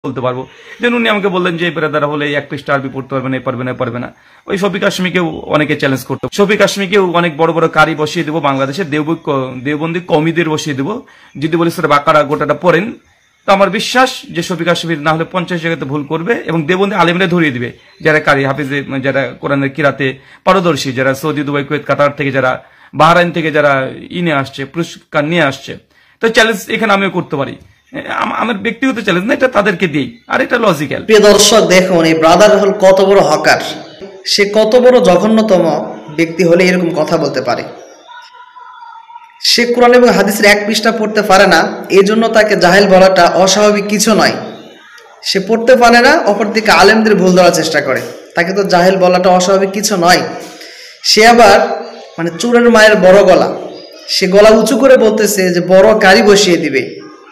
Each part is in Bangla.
বলতে পারবো। যেন উনি আমাকে বললেন যে ব্রাদার হলে এক পৃষ্ঠা আরবি পড়তে পারবে না, পারবে না। ওই শফিক হাশমিকেও অনেকে চ্যালেঞ্জ করতো। শফিক হাশমিকেও অনেক বড় বড় কারি বসিয়ে দেবো, বাংলাদেশের দেওবন্দি কমিদের বসিয়ে দেবো। যদি বলি স্যার বাকারা গোটাটা পড়েন, তো আমার বিশ্বাস যে শফিক হাশমির না হলে 50 জায়গাতে ভুল করবে এবং দেওবন্দি আলেমরা ধরিয়ে দিবে, যারা কারি হাফিজে, যারা কোরআনের কিরাতে পারদর্শী, যারা সৌদি, দুবাই, কুয়েত, কাতার থেকে, যারা বাহরাইন থেকে যারা নিয়ে আসছে, পুরস্কার নিয়ে আসছে। তো চ্যালেঞ্জ এখানে আমিও করতে পারি, আমার ব্যক্তিগত চ্যালেঞ্জ না, এটা তাদেরকে দিই, আর এটা লজিক্যাল। প্রিয় দর্শক, দেখুন এই ব্রাদার হল কত বড় হকার, সে কত বড় জঘন্যতম ব্যক্তি হলে এরকম কথা বলতে পারে। সে কোরআন এবং হাদিসের এক পৃষ্ঠা পড়তে পারে না, এই জন্য তাকে জাহেল বলাটা অস্বাভাবিক কিছু নয়। সে পড়তে পারে না, অপরদিকে আলেমদের ভুল ধরার চেষ্টা করে, তাকে তো জাহেল বলাটা অস্বাভাবিক কিছু নয়। সে আবার চোরের মায়ের বড় গলা, সে গলা উঁচু করে বলতেছে যে বড় কারি বসিয়ে দিবে,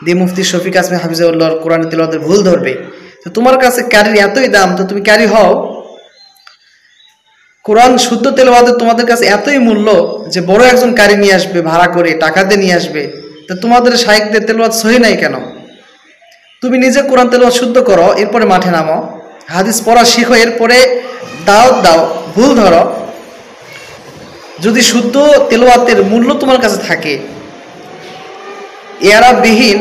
দিয়ে মুফতি শফিক হাশমি হাফিজাহুল্লাহর কোরআন তিলাওয়াতের ভুল ধরবে। তো তোমার কাছে কারির এতই দাম, তো তুমি কারি হও। কোরআন শুদ্ধ তেলাওয়াতের তোমাদের কাছে এতই মূল্য যে বড় একজন কারি নিয়ে আসবে, ভাড়া করে টাকা দিয়ে নিয়ে আসবে। তো তোমাদের শাইখদের তেলাওয়াত সহি নাই কেন? তুমি নিজে কোরআন তেলাওয়াত শুদ্ধ করো, এরপরে মাঠে নামো, হাদিস পড়া শিখো, এরপরে দাওয়াত দাও, ভুল ধরো। যদি শুদ্ধ তেলাওয়াতের মূল্য তোমার কাছে থাকে, এরাবিহীন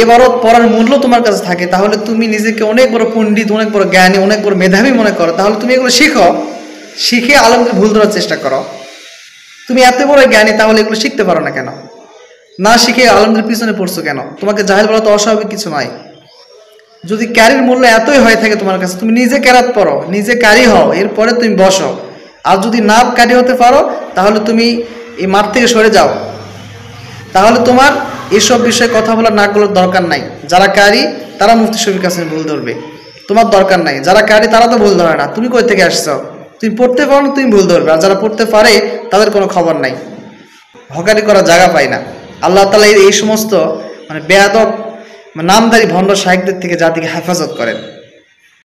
এবারত পড়ার মূল্য তোমার কাছে থাকে, তাহলে তুমি নিজেকে অনেক বড় পণ্ডিত, অনেক বড় জ্ঞানী, অনেক বড় মেধাবী মনে করো। তাহলে তুমি এগুলো শিখো, শিখে আলেমদের ভুল ধরার চেষ্টা করো। তুমি এত বড় জ্ঞানী, তাহলে এগুলো শিখতে পারো না কেন? না শিখে আলেমদের পিছনে পড়ছো কেন? তোমাকে জাহেল বলা তো অস্বাভাবিক কিছু নয়। যদি ক্যারির মূল্য এতই হয়ে থাকে তোমার কাছে, তুমি নিজে ক্যারাত পড়ো, নিজে ক্যারি হও, এরপরে তুমি বসো। আর যদি না ক্যারি হতে পারো, তাহলে তুমি এই মাঠ থেকে সরে যাও। তাহলে তোমার এসব বিষয়ে কথা বলার নাকগুলোর দরকার নাই। যারা কারি তারা মুফতি শফিক হাশমির ভুল ধরবে, তোমার দরকার নাই। যারা কারি তারা তো ভুল ধরে না, তুমি কই থেকে আসছো? তুমি পড়তে পারো না, তুমি ভুল ধরবে। আর যারা পড়তে পারে তাদের কোনো খবর নাই, হকারি করার জায়গা পায় না। আল্লাহ তাআলা এই সমস্ত বেয়াদব নামধারী ভণ্ড শাইখদের থেকে জাতিকে হেফাজত করেন।